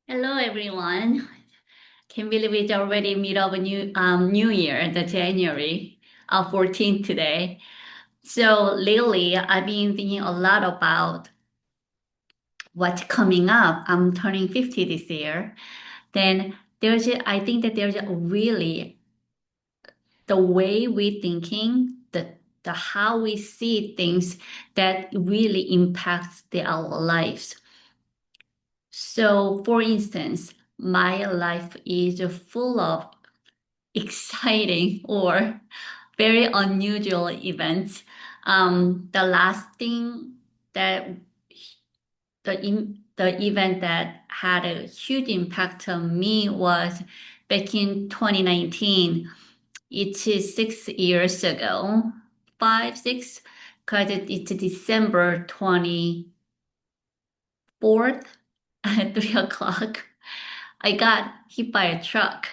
Hello, everyone. Can't believe it's already mid of a new year, the January 14th today. So lately, I've been thinking a lot about what's coming up. I'm turning 50 this year. Then I think that there's a really the way we thinking, the how we see things that really impacts our lives. So, for instance, my life is full of exciting or very unusual events. The last thing that the event that had a huge impact on me was back in 2019. It is 6 years ago, five, six, because it's December 24th at 3 o'clock. I got hit by a truck.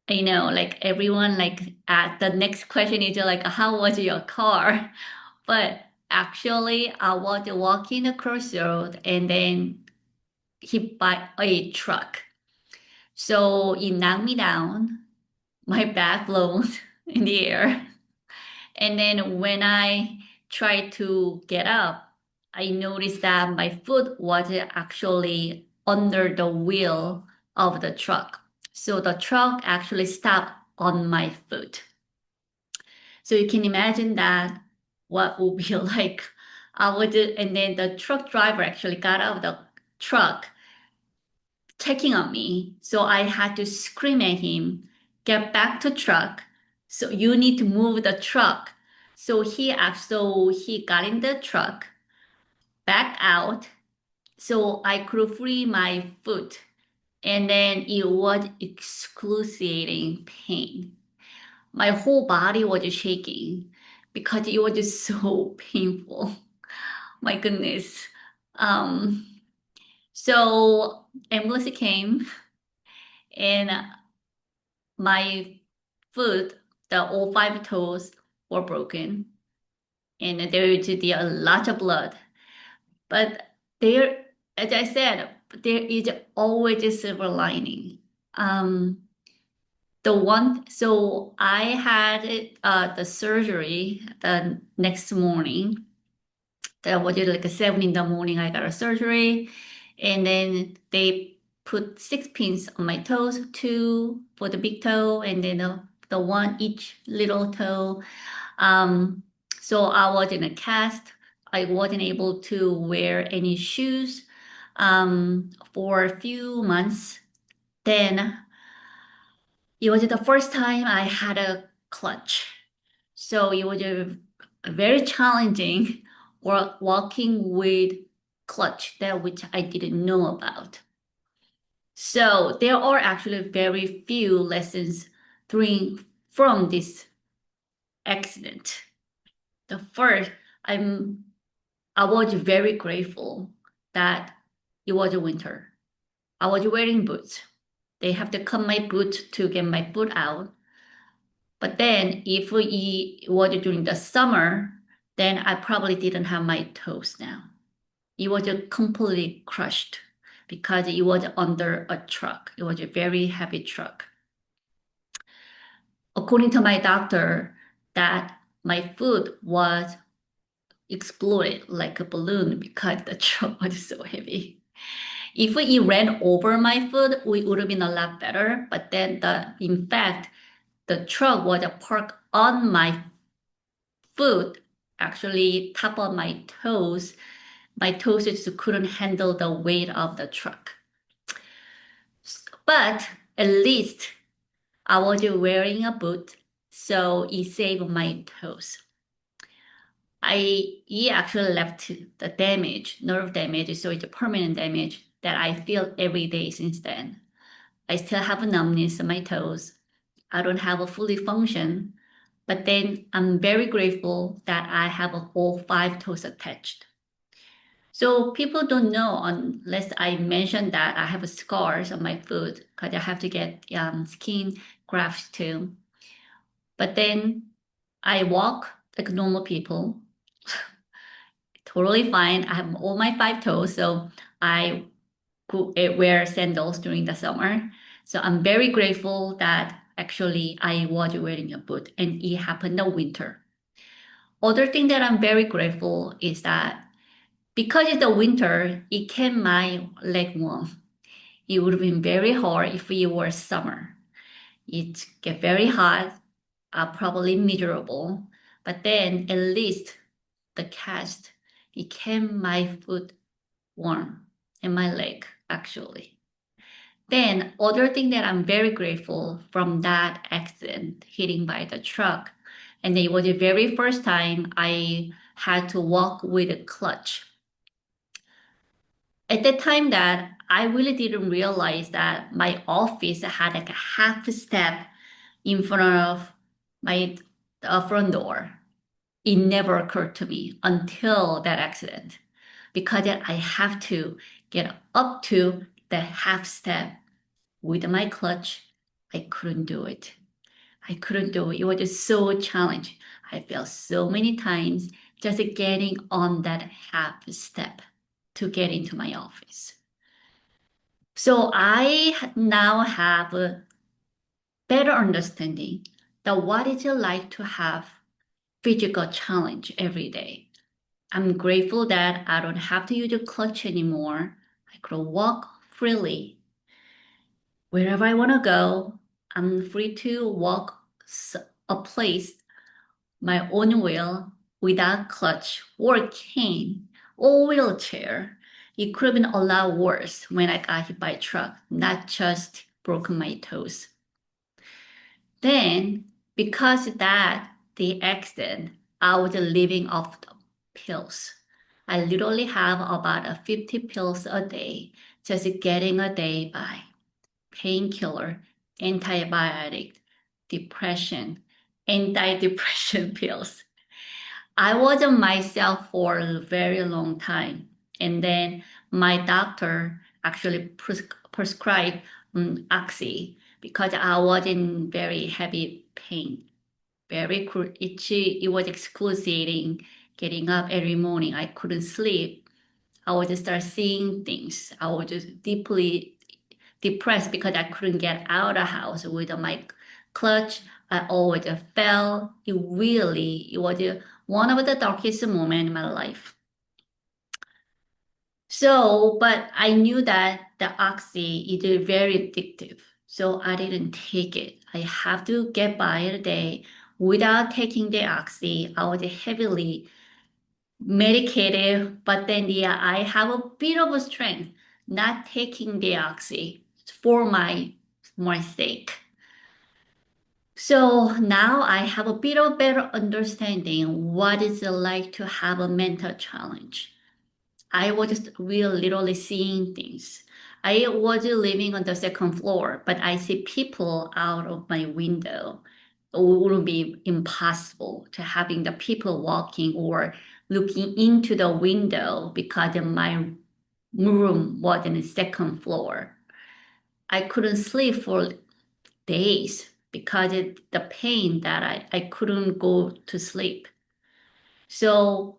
I know, like everyone, like at the next question is like, how was your car? But actually, I was walking across the road and then hit by a truck. So it knocked me down, my back blown in the air. And then when I tried to get up, I noticed that my foot was actually under the wheel of the truck. So the truck actually stopped on my foot. So you can imagine that what would be like. And then the truck driver actually got out of the truck checking on me. So I had to scream at him, get back to truck. So you need to move the truck. So he got in the truck, back out, so I could free my foot. And then it was excruciating pain. My whole body was shaking because it was just so painful. My goodness. Um, so ambulance came and my foot, the all five toes were broken and there is a lot of blood. But there, as I said, there is always a silver lining. Um, so I had the surgery the next morning. That was like a 7 in the morning. I got a surgery, and then they put 6 pins on my toes, two for the big toe, and then the one each little toe. Um, so I was in a cast. I wasn't able to wear any shoes for a few months. Then it was the first time I had a clutch. So it was very challenging walking with clutch, that which I didn't know about. So there are actually very few lessons from this accident. The first, I'm I was very grateful that it was winter. I was wearing boots. They have to cut my boot to get my foot out. But then if it was during the summer, then I probably didn't have my toes now. It was completely crushed because it was under a truck. It was a very heavy truck. According to my doctor, that my foot was exploded like a balloon because the truck was so heavy. If it ran over my foot, it would have been a lot better. But then in fact, the truck was parked on my foot, actually top of my toes. My toes just couldn't handle the weight of the truck. But at least I was wearing a boot, so it saved my toes. It actually left the damage, nerve damage, so it's a permanent damage that I feel every day since then. I still have a numbness in my toes. I don't have a fully function, but then I'm very grateful that I have all five toes attached. So people don't know unless I mention that I have scars on my foot because I have to get skin grafts too. But then I walk like normal people, totally fine. I have all my five toes, so I wear sandals during the summer. So I'm very grateful that actually I was wearing a boot and it happened in winter. Other thing that I'm very grateful is that because it's the winter, it kept my leg warm. It would have been very hard if it were summer. It get very hot, probably miserable. But then at least the cast, it kept my foot warm and my leg actually. Then other thing that I'm very grateful from that accident hitting by the truck. And it was the very first time I had to walk with a clutch. At the time that I really didn't realize that my office had like a half step in front of my front door. It never occurred to me until that accident because I have to get up to the half step with my clutch. I couldn't do it. I couldn't do it. It was just so challenging. I fell so many times just getting on that half step to get into my office. So I now have a better understanding that what is it like to have physical challenge every day. I'm grateful that I don't have to use a clutch anymore. I could walk freely. Wherever I want to go, I'm free to walk a place my own wheel without clutch or cane or wheelchair. It could have been a lot worse when I got hit by a truck, not just broken my toes. Then, because of that, the accident, I was living off the pills. I literally have about 50 pills a day, just getting a day by. Painkiller, antibiotic, depression, anti-depression pills. I wasn't myself for a very long time. And then my doctor actually prescribed Oxy because I was in very heavy pain, very itchy. It was excruciating getting up every morning. I couldn't sleep. I would just start seeing things. I was just deeply depressed because I couldn't get out of the house with my clutch. I always fell. It was one of the darkest moments in my life. So, but I knew that the oxy is very addictive. So I didn't take it. I have to get by a day without taking the oxy. I was heavily medicated, but then yeah, I have a bit of a strength not taking the oxy for my sake. So now I have a bit of better understanding what is it like to have a mental challenge. I was just really literally seeing things. I was living on the second floor, but I see people out of my window. It would be impossible to having the people walking or looking into the window because my room was on the second floor. I couldn't sleep for days because the pain that I couldn't go to sleep. So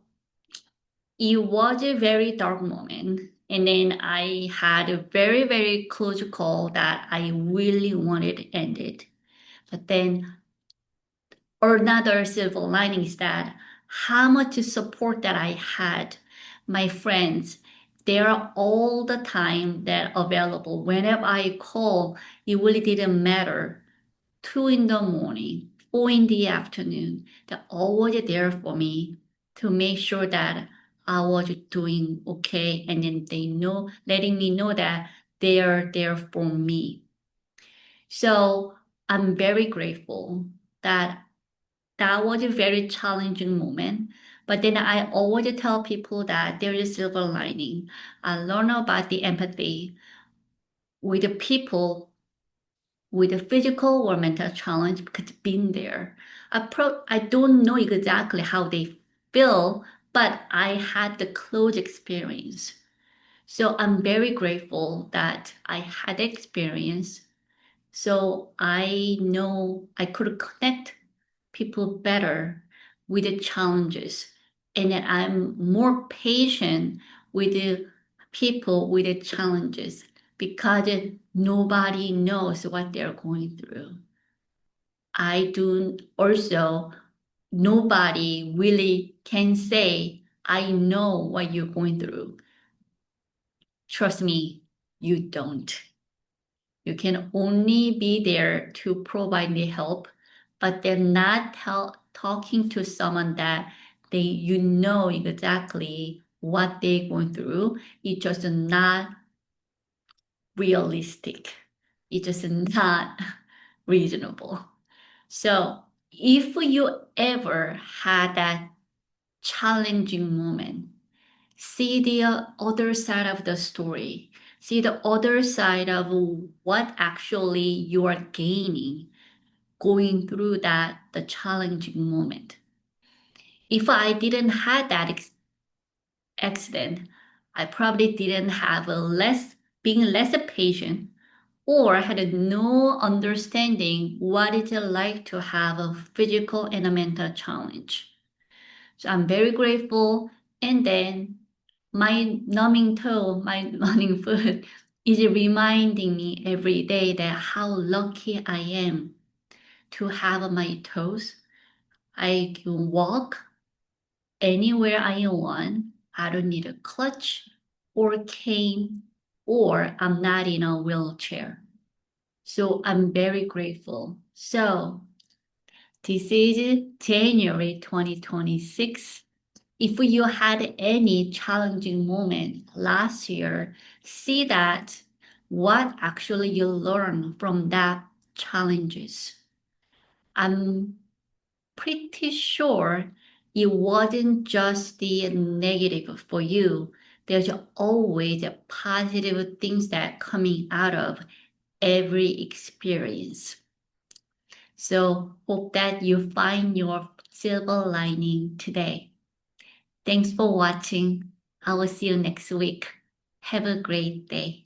it was a very dark moment. And then I had a very, very close call that I really wanted ended. But then another silver lining is that how much support that I had, my friends, they are all the time that available. Whenever I call, it really didn't matter. 2 in the morning, 4 in the afternoon, they're always there for me to make sure that I was doing okay. And then they know, letting me know that they are there for me. So I'm very grateful that that was a very challenging moment. But then I always tell people that there is a silver lining. I learn about the empathy with the people with a physical or mental challenge because being there. I don't know exactly how they feel, but I had the close experience. So I'm very grateful that I had the experience. So I know I could connect people better with the challenges and that I'm more patient with the people with the challenges because nobody knows what they're going through. I do also, nobody really can say, I know what you're going through. Trust me, you don't. You can only be there to provide the help, but they're not talking to someone that you know exactly what they're going through. It's just not realistic. It's just not reasonable. So if you ever had that challenging moment, see the other side of the story. See the other side of what actually you are gaining going through the challenging moment. If I didn't have that accident, I probably didn't have being less patient or had no understanding what it's like to have a physical and a mental challenge. So I'm very grateful. And then my numbing toe, my numbing foot is reminding me every day that how lucky I am to have my toes. I can walk anywhere I want. I don't need a crutch or cane, or I'm not in a wheelchair. So I'm very grateful. So this is January 2026. If you had any challenging moment last year, see that what actually you learned from that challenges. I'm pretty sure it wasn't just the negative for you. There's always a positive things that coming out of every experience. So hope that you find your silver lining today. Thanks for watching. I will see you next week. Have a great day.